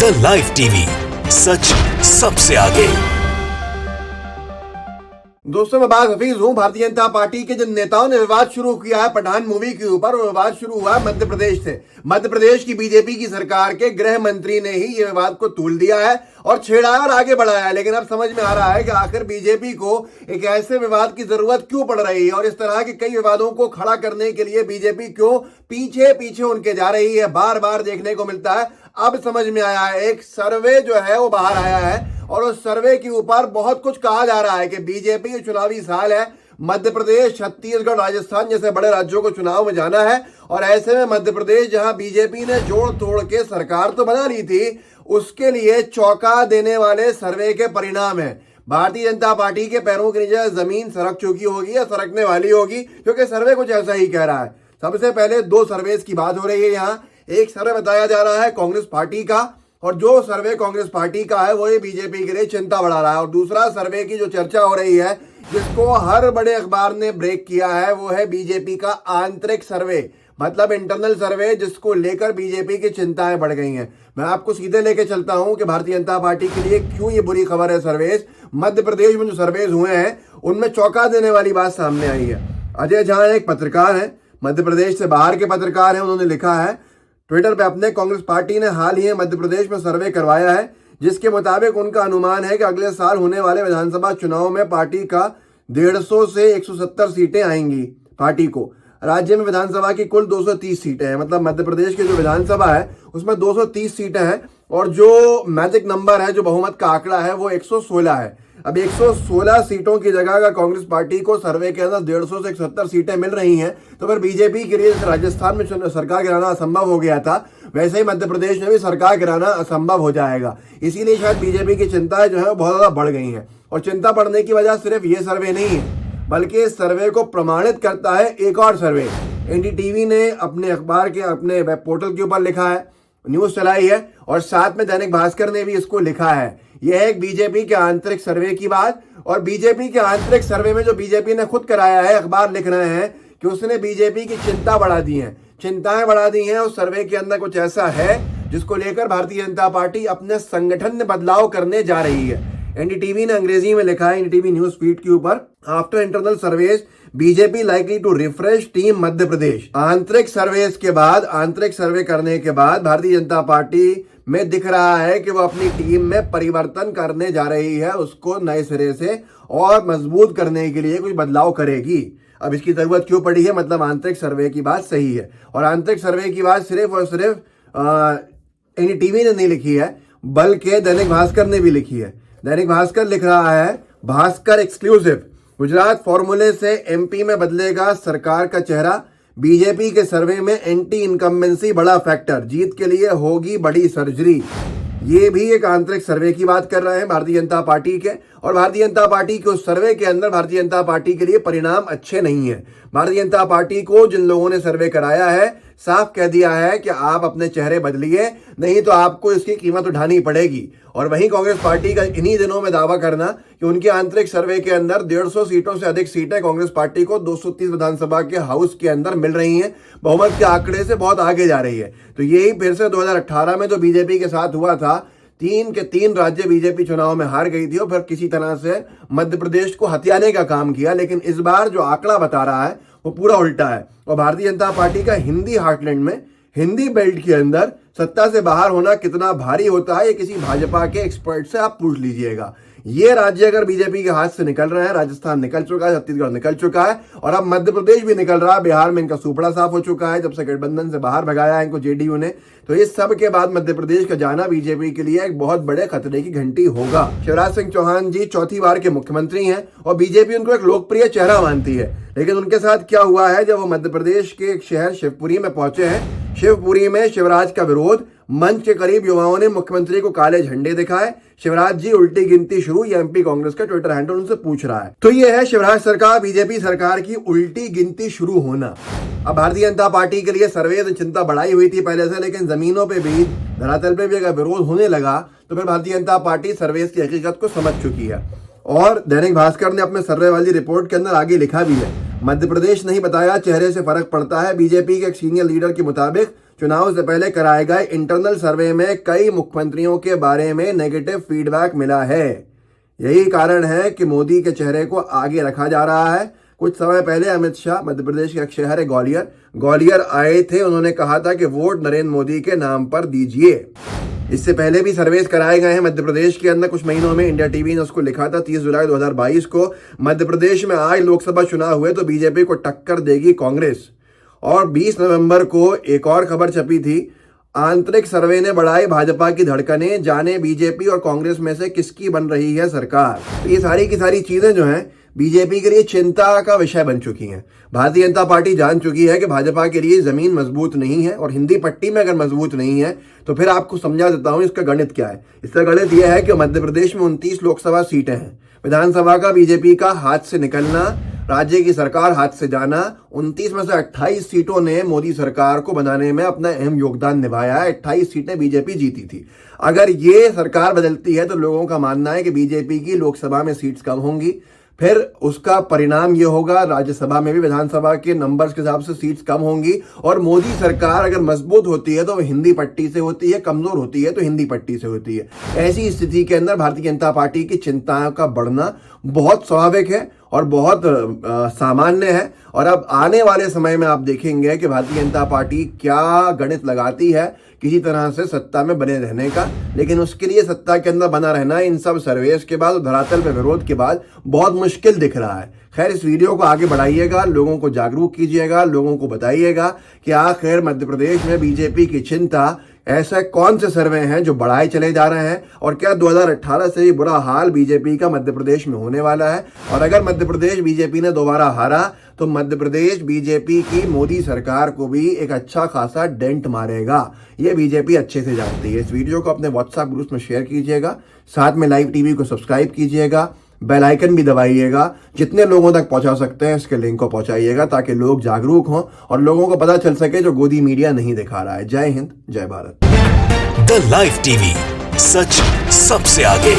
The live TV, सच सबसे आगे। दोस्तों, मैं बात हफीज हूँ। भारतीय जनता पार्टी के जिन नेताओं ने विवाद शुरू किया है पठान मूवी के ऊपर, वो विवाद शुरू हुआ है मध्य प्रदेश से। मध्य प्रदेश की बीजेपी की सरकार के गृह मंत्री ने ही ये विवाद को तूल दिया है और छेड़ा और आगे बढ़ाया है। लेकिन अब समझ में आ रहा है कि आखिर बीजेपी को एक ऐसे विवाद की जरूरत क्यों पड़ रही है और इस तरह के कई विवादों को खड़ा करने के लिए बीजेपी क्यों पीछे पीछे उनके जा रही है, बार बार देखने को मिलता है। अब समझ में आया है, एक सर्वे जो है वो बाहर आया है और उस सर्वे के ऊपर बहुत कुछ कहा जा रहा है कि बीजेपी चुनावी साल है, मध्य प्रदेश, छत्तीसगढ़, राजस्थान जैसे बड़े राज्यों को चुनाव में जाना है और ऐसे में मध्य प्रदेश जहां बीजेपी ने जोड़ तोड़ के सरकार तो बना ली थी, उसके लिए चौंका देने वाले सर्वे के परिणाम है। भारतीय जनता पार्टी के पैरों के नीचे जमीन सरक चुकी होगी या सरकने वाली होगी, क्योंकि सर्वे कुछ ऐसा ही कह रहा है। सबसे पहले दो सर्वेस की बात हो रही है यहाँ। एक सर्वे बताया जा रहा है कांग्रेस पार्टी का, और जो सर्वे कांग्रेस पार्टी का है वो ये बीजेपी के लिए चिंता बढ़ा रहा है। और दूसरा सर्वे की जो चर्चा हो रही है, जिसको हर बड़े अखबार ने ब्रेक किया है, वो है बीजेपी का आंतरिक सर्वे, मतलब इंटरनल सर्वे, जिसको लेकर बीजेपी की चिंताएं बढ़ गई हैं। मैं आपको सीधे लेके चलता हूं कि भारतीय जनता पार्टी के लिए क्यों ये बुरी खबर है। सर्वेस मध्य प्रदेश में जो सर्वेस हुए हैं उनमें चौंका देने वाली बात सामने आई है। अजय झा एक पत्रकार है, मध्य प्रदेश से बाहर के पत्रकार हैं। उन्होंने लिखा है ट्विटर पे अपने, कांग्रेस पार्टी ने हाल ही मध्य प्रदेश में सर्वे करवाया है, जिसके मुताबिक उनका अनुमान है कि अगले साल होने वाले विधानसभा चुनाव में पार्टी का 150 से 170 सीटें आएंगी। पार्टी को राज्य में विधानसभा की कुल 230 सीटें हैं, मतलब मध्य प्रदेश की जो विधानसभा है उसमें 230 सीटें हैं और जो मैजिक नंबर है, जो बहुमत का आंकड़ा है, वो 116 है। अब 116 सीटों की जगह अगर कांग्रेस पार्टी को सर्वे के अंदर 150 से 170 सीटें मिल रही हैं, तो फिर बीजेपी के लिए राजस्थान में सरकार गिराना असंभव हो गया था, वैसे ही मध्य प्रदेश में भी सरकार गिराना असंभव हो जाएगा। इसीलिए शायद बीजेपी की चिंताएं जो है बहुत ज्यादा बढ़ गई हैं। और चिंता बढ़ने की वजह सिर्फ ये सर्वे नहीं है, बल्कि इस सर्वे को प्रमाणित करता है एक और सर्वे। एनडीटीवी ने अपने अखबार के, अपने वेब पोर्टल के ऊपर लिखा है, न्यूज चलाई है, और साथ में दैनिक भास्कर ने भी इसको लिखा है। यह है एक बीजेपी के आंतरिक सर्वे की बात। और बीजेपी के आंतरिक सर्वे में जो बीजेपी ने खुद कराया है, अखबार लिख रहे हैं कि उसने बीजेपी की चिंता बढ़ा दी है, चिंताएं बढ़ा दी हैं। उस सर्वे के अंदर कुछ ऐसा है जिसको लेकर भारतीय जनता पार्टी अपने संगठन में बदलाव करने जा रही है। एनडीटीवी ने अंग्रेजी में लिखा है, एनडीटीवी न्यूज फीड के ऊपर, after internal surveys BJP likely to refresh team Madhya Pradesh. आंतरिक सर्वेस के बाद, आंतरिक सर्वे करने के बाद भारतीय जनता पार्टी में दिख रहा है कि वो अपनी टीम में परिवर्तन करने जा रही है, उसको नए सिरे से और मजबूत करने के लिए कुछ बदलाव करेगी। अब इसकी जरूरत क्यों पड़ी है, मतलब आंतरिक सर्वे की बात सही है। और आंतरिक सर्वे की बात सिर्फ और सिर्फ एनडीटीवी ने नहीं लिखी है, बल्कि दैनिक भास्कर ने भी लिखी है। दैनिक भास्कर लिख रहा है, भास्कर एक्सक्लूसिव, गुजरात फॉर्मूले से एमपी में बदलेगा सरकार का चेहरा, बीजेपी के सर्वे में एंटी इनकम्बेंसी बड़ा फैक्टर, जीत के लिए होगी बड़ी सर्जरी। ये भी एक आंतरिक सर्वे की बात कर रहे हैं भारतीय जनता पार्टी के। और भारतीय जनता पार्टी के उस सर्वे के अंदर भारतीय जनता पार्टी के लिए परिणाम अच्छे नहीं है। भारतीय जनता पार्टी को जिन लोगों ने सर्वे कराया है, साफ कह दिया है कि आप अपने चेहरे बदलिए, नहीं तो आपको इसकी कीमत उठानी पड़ेगी। और वहीं कांग्रेस पार्टी का इन्हीं दिनों में दावा करना कि उनके आंतरिक सर्वे के अंदर 150 सीटों से अधिक सीटें कांग्रेस पार्टी को 230 विधानसभा के हाउस के अंदर मिल रही हैं, बहुमत के आंकड़े से बहुत आगे जा रही है। तो यही फिर से 2018 में जो बीजेपी के साथ हुआ था, 3 के 3 राज्य बीजेपी चुनाव में हार गई थी और फिर किसी तरह से मध्य प्रदेश को हथियाने का काम किया। लेकिन इस बार जो आंकड़ा बता रहा है वो पूरा उल्टा है। और भारतीय जनता पार्टी का हिंदी हार्टलैंड में, हिंदी बेल्ट के अंदर सत्ता से बाहर होना कितना भारी होता है, ये किसी भाजपा के एक्सपर्ट से आप पूछ लीजिएगा। ये राज्य अगर बीजेपी के हाथ से निकल रहे हैं, राजस्थान निकल चुका है, छत्तीसगढ़ निकल चुका है और अब मध्य प्रदेश भी निकल रहा है, बिहार में इनका सुपड़ा साफ हो चुका है जब से गठबंधन से बाहर भगाया है इनको जेडीयू ने। तो इस सब के बाद मध्य प्रदेश का जाना बीजेपी के लिए एक बहुत बड़े खतरे की घंटी होगा। शिवराज सिंह चौहान जी चौथी बार के मुख्यमंत्री हैं और बीजेपी उनको एक लोकप्रिय चेहरा मानती है। लेकिन उनके साथ क्या हुआ है, जब वो मध्य प्रदेश के एक शहर शिवपुरी में पहुंचे हैं, शिवपुरी में शिवराज का विरोध, मंच के करीब युवाओं ने मुख्यमंत्री को काले झंडे दिखाए। शिवराज जी उल्टी गिनती शुरू, ये एमपी कांग्रेस का ट्विटर हैंडल उनसे पूछ रहा है। तो ये है शिवराज सरकार, बीजेपी सरकार की उल्टी गिनती शुरू होना। अब भारतीय जनता पार्टी के लिए सर्वे तो चिंता बढ़ाई हुई थी पहले से, लेकिन जमीनों पे भी, धरातल पे भी अगर विरोध होने लगा तो फिर भारतीय जनता पार्टी सर्वे की हकीकत को समझ चुकी है। और दैनिक भास्कर ने अपने सर्वे वाली रिपोर्ट के अंदर आगे लिखा भी है, मध्य प्रदेश नहीं बताया, चेहरे से फर्क पड़ता है। बीजेपी के एक सीनियर लीडर के मुताबिक चुनाव से पहले कराए गए इंटरनल सर्वे में कई मुख्यमंत्रियों के बारे में नेगेटिव फीडबैक मिला है। यही कारण है कि मोदी के चेहरे को आगे रखा जा रहा है। कुछ समय पहले अमित शाह मध्य प्रदेश के एक शहर है ग्वालियर आए थे। उन्होंने कहा था कि वोट नरेंद्र मोदी के नाम पर दीजिए। इससे पहले भी सर्वेस कराए गए हैं मध्य प्रदेश के अंदर कुछ महीनों में। इंडिया टीवी ने उसको लिखा था 30 जुलाई 2022 को, मध्य प्रदेश में आज लोकसभा चुनाव हुए तो बीजेपी को टक्कर देगी कांग्रेस। और 20 नवंबर को एक और खबर छपी थी, आंतरिक सर्वे ने बढ़ाई भाजपा की धड़कनें, जाने बीजेपी और कांग्रेस में से किसकी बन रही है सरकार। तो ये सारी की सारी चीजें जो हैं बीजेपी के लिए चिंता का विषय बन चुकी हैं। भारतीय जनता पार्टी जान चुकी है कि भाजपा के लिए जमीन मजबूत नहीं है, और हिंदी पट्टी में अगर मजबूत नहीं है तो फिर आपको समझा देता हूं इसका गणित क्या है। इसका गणित यह है कि मध्य प्रदेश में 29 लोकसभा सीटें हैं। विधानसभा का बीजेपी का हाथ से निकलना, राज्य की सरकार हाथ से जाना, 29 में से 28 सीटों ने मोदी सरकार को बनाने में अपना अहम योगदान निभाया है। 28 सीटें बीजेपी जीती थी। अगर ये सरकार बदलती है तो लोगों का मानना है कि बीजेपी की लोकसभा में सीट्स कम होंगी, फिर उसका परिणाम ये होगा राज्यसभा में भी विधानसभा के नंबर्स के हिसाब से सीट्स कम होंगी। और मोदी सरकार अगर मजबूत होती है तो वो हिंदी पट्टी से होती है, कमजोर होती है तो हिंदी पट्टी से होती है। ऐसी स्थिति के अंदर भारतीय जनता पार्टी की चिंताओं का बढ़ना बहुत स्वाभाविक है और बहुत सामान्य है। और अब आने वाले समय में आप देखेंगे कि भारतीय जनता पार्टी क्या गणित लगाती है किसी तरह से सत्ता में बने रहने का। लेकिन उसके लिए सत्ता के अंदर बना रहना इन सब सर्वेस के बाद और धरातल पे विरोध के बाद बहुत मुश्किल दिख रहा है। खैर, इस वीडियो को आगे बढ़ाइएगा, लोगों को जागरूक कीजिएगा, लोगों को बताइएगा कि आखिर मध्य प्रदेश में बीजेपी की चिंता ऐसे कौन से सर्वे हैं जो बढ़ाए चले जा रहे हैं, और क्या 2018 से ही बुरा हाल बीजेपी का मध्य प्रदेश में होने वाला है। और अगर मध्य प्रदेश बीजेपी ने दोबारा हारा तो मध्य प्रदेश बीजेपी की मोदी सरकार को भी एक अच्छा खासा डेंट मारेगा। ये बीजेपी अच्छे से जानती है। इस वीडियो को अपने व्हाट्सएप ग्रुप में शेयर कीजिएगा, साथ में लाइव टीवी को सब्सक्राइब कीजिएगा, बेल आइकन भी दबाइएगा। जितने लोगों तक पहुंचा सकते हैं इसके लिंक को पहुंचाइएगा ताकि लोग जागरूक हों और लोगों को पता चल सके जो गोदी मीडिया नहीं दिखा रहा है। जय हिंद, जय भारत। द लाइव टीवी, सच सबसे आगे।